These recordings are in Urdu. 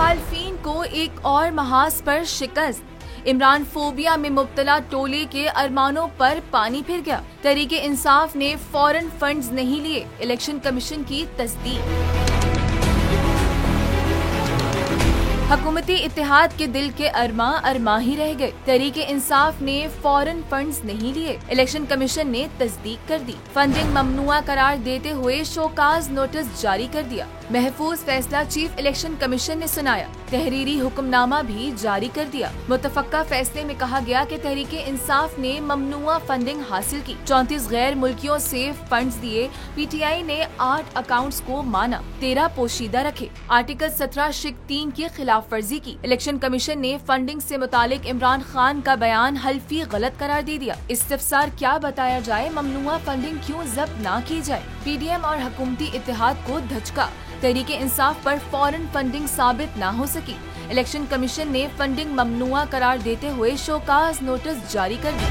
مخالفین کو ایک اور محاذ پر شکست، عمران فوبیا میں مبتلا ٹولے کے ارمانوں پر پانی پھر گیا، تحریک انصاف نے فوراً فنڈز نہیں لیے، الیکشن کمیشن کی تصدیق۔ حکومتی اتحاد کے دل کے ارماں ہی رہ گئے، تحریک انصاف نے فوراً فنڈز نہیں لیے، الیکشن کمیشن نے تصدیق کر دی، فنڈنگ ممنوع قرار دیتے ہوئے شوکاز نوٹس جاری کر دیا، محفوظ فیصلہ چیف الیکشن کمیشن نے سنایا، تحریری حکم نامہ بھی جاری کر دیا۔ متفقہ فیصلے میں کہا گیا کہ تحریک انصاف نے ممنوع فنڈنگ حاصل کی، 34 غیر ملکیوں سے فنڈز دیے، پی ٹی آئی نے 8 اکاؤنٹس کو مانا، 13 پوشیدہ رکھے، آرٹیکل 17(3) کی خلاف ورزی کی۔ الیکشن کمیشن نے فنڈنگ سے متعلق عمران خان کا بیان حلفی غلط قرار دے دیا، استفسار کیا بتایا جائے، ممنوع فنڈنگ کیوں ضبط نہ کی جائے، پی ڈی ایم اور حکومتی اتحاد کو دھچکا، تحریک انصاف پر فوراً فنڈنگ ثابت نہ ہو سکی، الیکشن کمیشن نے فنڈنگ ممنوع قرار دیتے ہوئے شوکاز نوٹس جاری کر دی۔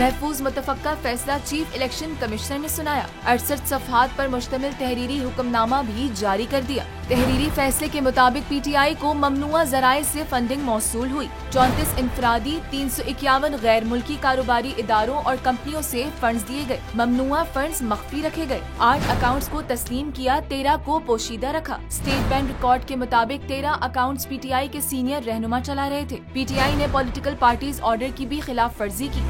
محفوظ متفقہ فیصلہ چیف الیکشن کمشنر نے سنایا، 68 صفحات پر مشتمل تحریری حکم نامہ بھی جاری کر دیا۔ تحریری فیصلے کے مطابق پی ٹی آئی کو ممنوع ذرائع سے فنڈنگ موصول ہوئی، 34 انفرادی، 351 غیر ملکی کاروباری اداروں اور کمپنیوں سے فنڈز دیے گئے، ممنوع فنڈز مخفی رکھے گئے، 8 اکاؤنٹس کو تسلیم کیا، 13 کو پوشیدہ رکھا۔ اسٹیٹ بینک ریکارڈ کے مطابق 13 اکاؤنٹس پی ٹی آئی کے سینئر رہنما چلا رہے تھے۔ پی ٹی آئی نے پولیٹیکل پارٹیز آرڈر کی بھی خلاف ورزی کی۔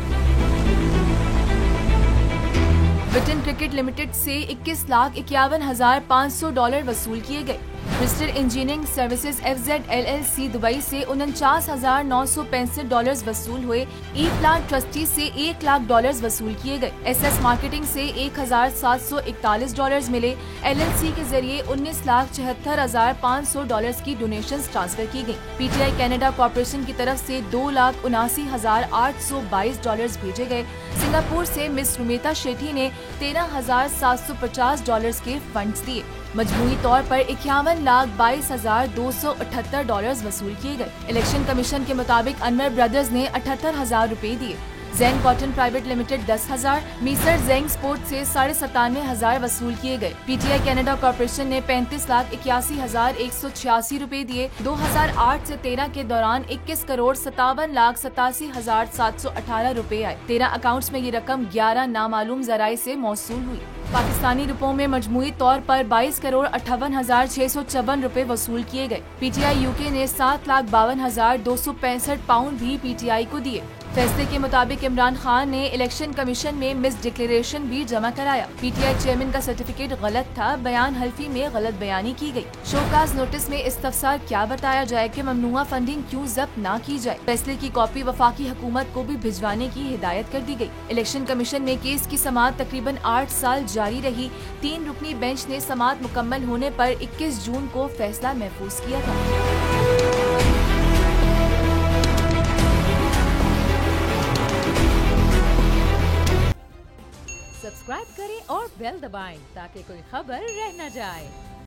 برٹن کرکٹ لمیٹڈ سے $21,51,500 وصول کیے گئے۔ Bristol engineering services FZ LLC Dubai سے $49,965 وصول ہوئے، ای پلان ٹرسٹی سے $1,00,000 وصول کیے گئے، SS مارکیٹنگ سے $1,741 ملے، LLC کے ذریعے $19,74,500 کی ڈونیشنز ٹرانسفر کی گئی۔ P T I Canada corporation کی طرف سے $2,79,822 بھیجے گئے۔ سنگاپور سے مس رومیتا شیٹھی نے $13,750 کے فنڈز دیے، مجموعی طور پر $51,22,278 وصول کیے گئے۔ الیکشن کمیشن کے مطابق انور بردرز نے $78,000 دیے، زین کاٹن پرائیویٹ لمیٹڈ 10,000، میسر زینگ سپورٹ سے $97,500 وصول کیے گئے۔ P T I Canada corporation نے $35,81,186 دیے۔ 2008 سے 13 کے دوران $51,57,8718 آئے، 13 اکاؤنٹس میں یہ رقم 11 نامعلوم ذرائع سے موصول ہوئی۔ پاکستانی روپوں میں مجموعی طور پر $22,58,654 وصول کیے گئے۔ پی ٹی آئی UK نے $7,52,265 پاؤنڈ بھی پی ٹی آئی کو دیے۔ فیصلے کے مطابق عمران خان نے الیکشن کمیشن میں مس ڈکلیریشن بھی جمع کرایا، پی ٹی آئی چیئرمین کا سرٹیفکیٹ غلط تھا، بیان حلفی میں غلط بیانی کی گئی۔ شوکاز نوٹس میں استفسار کیا بتایا جائے کہ ممنوع فنڈنگ کیوں ضبط نہ کی جائے، فیصلے کی کاپی وفاقی حکومت کو بھی بھجوانے کی ہدایت کر دی گئی۔ الیکشن کمیشن میں کیس کی سماعت تقریباً 8 سال جاری رہی، 3 رکنی بینچ نے سماعت مکمل ہونے پر 21 جون کو فیصلہ محفوظ کیا تھا۔ سبسکرائب کریں اور بیل دبائیں تاکہ کوئی خبر رہ نہ جائے۔